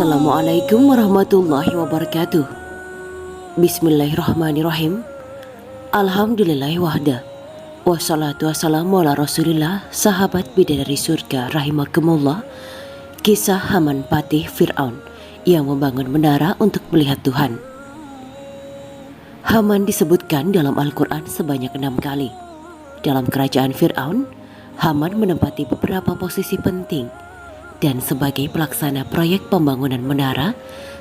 Assalamualaikum warahmatullahi wabarakatuh. Bismillahirrahmanirrahim. Alhamdulillahi wahda. Wassalatu wassalamu ala rasulillah. Sahabat bidadari surga rahimakumullah. Kisah Haman Patih Fir'aun yang membangun menara untuk melihat Tuhan. Haman disebutkan dalam Al-Quran sebanyak 6 kali. Dalam kerajaan Fir'aun, Haman menempati beberapa posisi penting dan sebagai pelaksana proyek pembangunan menara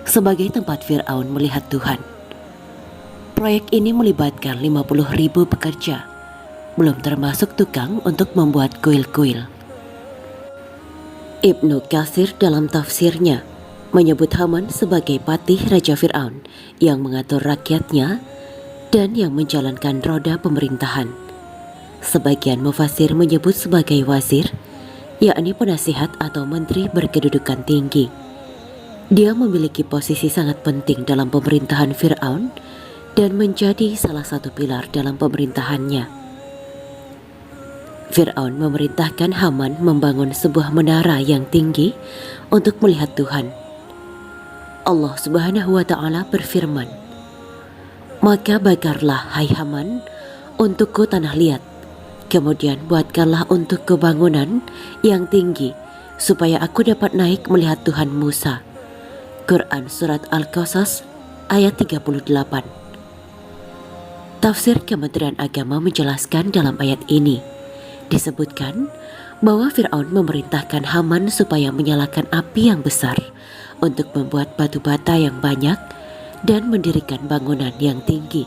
sebagai tempat Fir'aun melihat Tuhan. Proyek ini melibatkan 50.000 pekerja, belum termasuk tukang untuk membuat kuil-kuil. Ibnu Katsir dalam tafsirnya menyebut Haman sebagai patih Raja Fir'aun yang mengatur rakyatnya dan yang menjalankan roda pemerintahan. Sebagian mufasir menyebut sebagai wazir, yakni penasihat atau menteri berkedudukan tinggi. Dia memiliki posisi sangat penting dalam pemerintahan Fir'aun dan menjadi salah satu pilar dalam pemerintahannya. Fir'aun memerintahkan Haman membangun sebuah menara yang tinggi untuk melihat Tuhan. Allah Subhanahu wa Ta'ala berfirman, "Maka bakarlah, hai Haman, untukku tanah liat. Kemudian buatkanlah untukku bangunan yang tinggi, supaya aku dapat naik melihat Tuhan Musa." Quran Surat Al-Qasas ayat 38. Tafsir Kementerian Agama menjelaskan dalam ayat ini, disebutkan bahwa Fir'aun memerintahkan Haman supaya menyalakan api yang besar untuk membuat batu bata yang banyak dan mendirikan bangunan yang tinggi,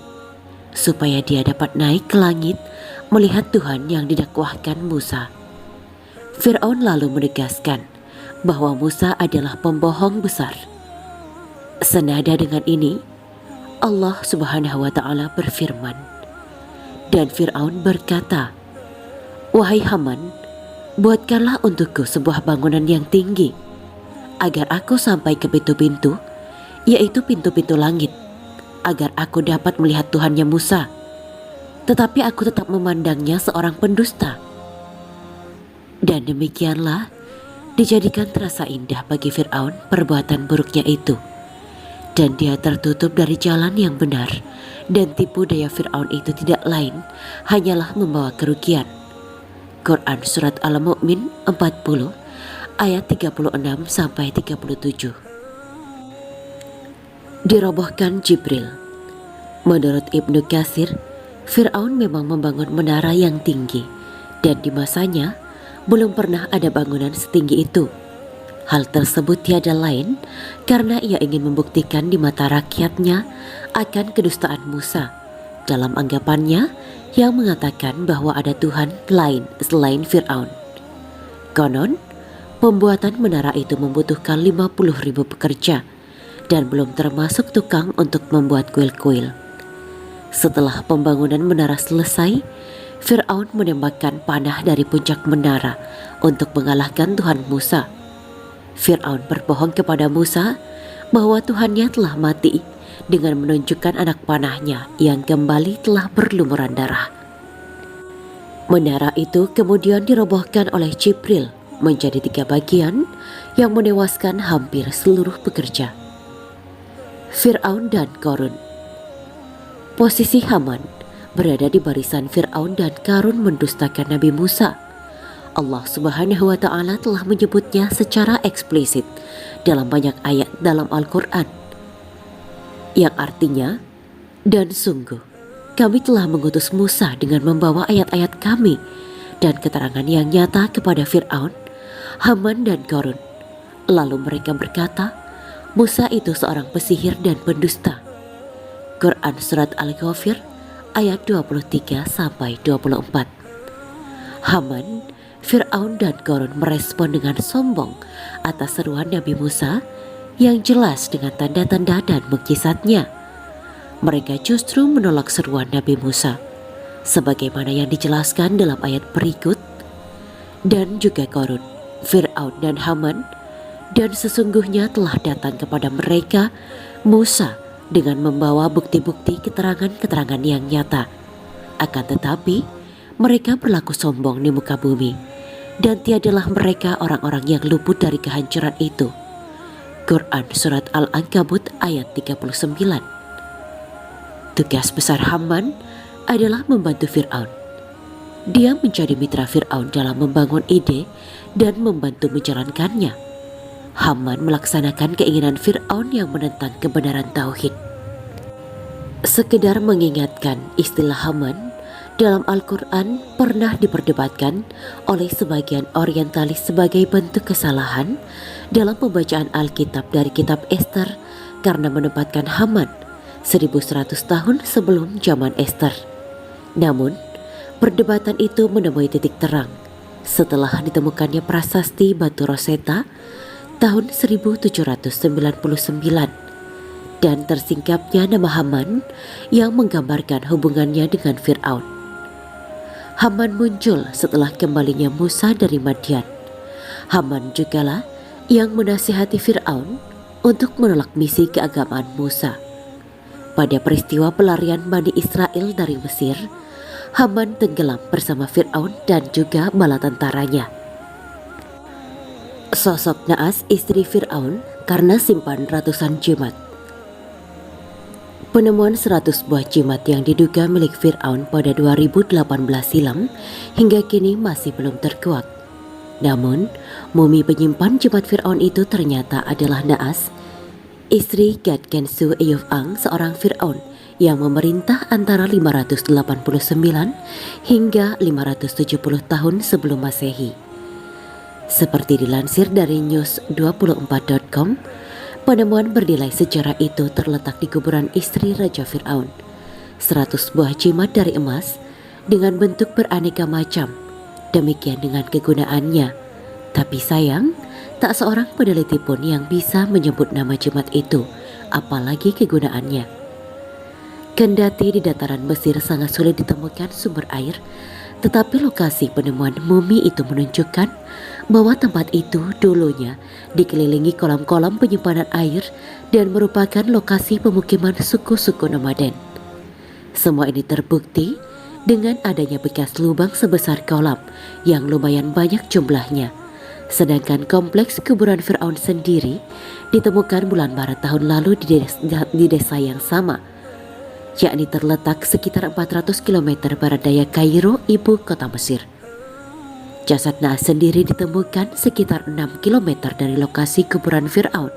supaya dia dapat naik ke langit melihat Tuhan yang didakwahkan Musa. Fir'aun lalu menegaskan bahwa Musa adalah pembohong besar. Senada dengan ini, Allah Subhanahu wa Ta'ala berfirman, dan Fir'aun berkata, "Wahai Haman, buatkanlah untukku sebuah bangunan yang tinggi, agar aku sampai ke pintu-pintu, yaitu pintu-pintu langit, agar aku dapat melihat Tuhannya Musa. Tetapi aku tetap memandangnya seorang pendusta." Dan demikianlah dijadikan terasa indah bagi Fir'aun perbuatan buruknya itu, dan dia tertutup dari jalan yang benar, dan tipu daya Fir'aun itu tidak lain hanyalah membawa kerugian. Quran Surat Al-Mu'min 40 ayat 36 sampai 37. Dirobohkan Jibril. Menurut Ibnu Katsir, Fir'aun memang membangun menara yang tinggi, dan di masanya belum pernah ada bangunan setinggi itu. Hal tersebut tiada lain karena ia ingin membuktikan di mata rakyatnya akan kedustaan Musa dalam anggapannya yang mengatakan bahwa ada Tuhan lain selain Fir'aun. Konon, pembuatan menara itu membutuhkan 50.000 pekerja dan belum termasuk tukang untuk membuat kuil-kuil. Setelah pembangunan menara selesai, Fir'aun menembakkan panah dari puncak menara untuk mengalahkan Tuhan Musa. Fir'aun berbohong kepada Musa bahwa Tuhannya telah mati dengan menunjukkan anak panahnya yang kembali telah berlumuran darah. Menara itu kemudian dirobohkan oleh Jibril menjadi 3 bagian yang menewaskan hampir seluruh pekerja. Fir'aun dan Qarun. Posisi Haman berada di barisan Fir'aun dan Qarun mendustakan Nabi Musa. Allah Subhanahu wa Ta'ala telah menyebutnya secara eksplisit dalam banyak ayat dalam Al-Quran, yang artinya, "Dan sungguh kami telah mengutus Musa dengan membawa ayat-ayat kami dan keterangan yang nyata kepada Fir'aun, Haman dan Qarun. Lalu mereka berkata, Musa itu seorang pesihir dan pendusta." Quran Surat Al-Ghafir ayat 23 sampai 24. Haman, Fir'aun dan Qarun merespon dengan sombong atas seruan Nabi Musa yang jelas dengan tanda-tanda dan mukjizatnya. Mereka justru menolak seruan Nabi Musa sebagaimana yang dijelaskan dalam ayat berikut. Dan juga Qarun, Fir'aun dan Haman, dan sesungguhnya telah datang kepada mereka Musa dengan membawa bukti-bukti keterangan-keterangan yang nyata. Akan tetapi mereka berlaku sombong di muka bumi, dan tiadalah mereka orang-orang yang luput dari kehancuran itu. Quran Surat Al-Ankabut ayat 39. Tugas besar Haman adalah membantu Fir'aun. Dia menjadi mitra Fir'aun dalam membangun ide dan membantu menjalankannya. Haman melaksanakan keinginan Fir'aun yang menentang kebenaran tauhid. Sekedar mengingatkan, istilah Haman dalam Al-Quran pernah diperdebatkan oleh sebagian orientalis sebagai bentuk kesalahan dalam pembacaan Alkitab dari kitab Ester karena menempatkan Haman 1100 tahun sebelum zaman Ester. Namun, perdebatan itu menemui titik terang setelah ditemukannya prasasti batu Rosetta tahun 1799 dan tersingkapnya nama Haman yang menggambarkan hubungannya dengan Fir'aun. Haman muncul setelah kembalinya Musa dari Madian. Haman jugalah yang menasihati Fir'aun untuk menolak misi keagamaan Musa. Pada peristiwa pelarian Bani Israel dari Mesir, Haman tenggelam bersama Fir'aun dan juga bala tentaranya. Sosok naas istri Fir'aun karena simpan ratusan jimat. Penemuan 100 buah jimat yang diduga milik Fir'aun pada 2018 silam hingga kini masih belum terkuak. Namun, mumi penyimpan jimat Fir'aun itu ternyata adalah Naas, istri Gad Gensu Eyuf Ang, seorang Fir'aun yang memerintah antara 589 hingga 570 tahun sebelum Masehi. Seperti dilansir dari news24.com, penemuan bernilai sejarah itu terletak di kuburan istri Raja Fir'aun. 100 buah jimat dari emas dengan bentuk beraneka macam. Demikian dengan kegunaannya. Tapi sayang, tak seorang peneliti pun yang bisa menyebut nama jimat itu, apalagi kegunaannya. Kendati di dataran Mesir sangat sulit ditemukan sumber air, tetapi lokasi penemuan mumi itu menunjukkan bahwa tempat itu dulunya dikelilingi kolam-kolam penyimpanan air dan merupakan lokasi pemukiman suku-suku nomaden. Semua ini terbukti dengan adanya bekas lubang sebesar kolam yang lumayan banyak jumlahnya. Sedangkan kompleks kuburan Fir'aun sendiri ditemukan bulan Maret tahun lalu di desa yang sama, yakni terletak sekitar 400 km barat daya Kairo, ibu kota Mesir. Jasad Naas sendiri ditemukan sekitar 6 km dari lokasi kuburan Fir'aun.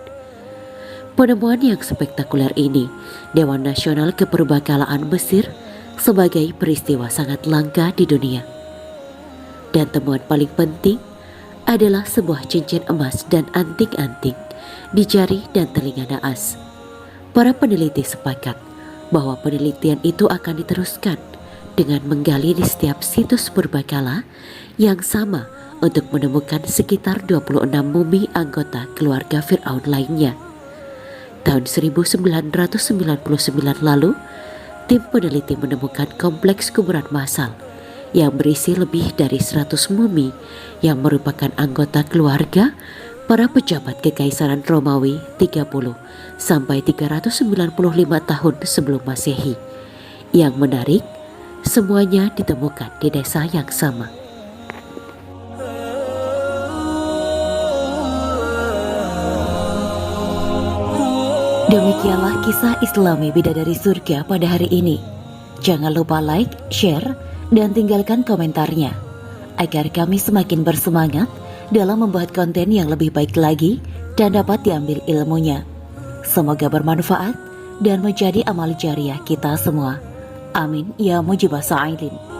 Penemuan yang spektakuler ini, Dewan Nasional Keperbakalaan Mesir sebagai peristiwa sangat langka di dunia. Dan temuan paling penting adalah sebuah cincin emas dan anting-anting di jari dan telinga Naas. Para peneliti sepakat bahwa penelitian itu akan diteruskan dengan menggali di setiap situs purbakala yang sama untuk menemukan sekitar 26 mumi anggota keluarga Fir'aun lainnya. Tahun 1999 lalu, tim peneliti menemukan kompleks kuburan massal yang berisi lebih dari 100 mumi yang merupakan anggota keluarga para pejabat Kekaisaran Romawi 30 sampai 395 tahun sebelum Masehi. Yang menarik, semuanya ditemukan di desa yang sama. Demikianlah kisah Islami Bidadari Surga pada hari ini. Jangan lupa like, share, dan tinggalkan komentarnya agar kami semakin bersemangat dalam membuat konten yang lebih baik lagi dan dapat diambil ilmunya. Semoga bermanfaat dan menjadi amal jariah kita semua. Amin ya mujibah sa'ilin.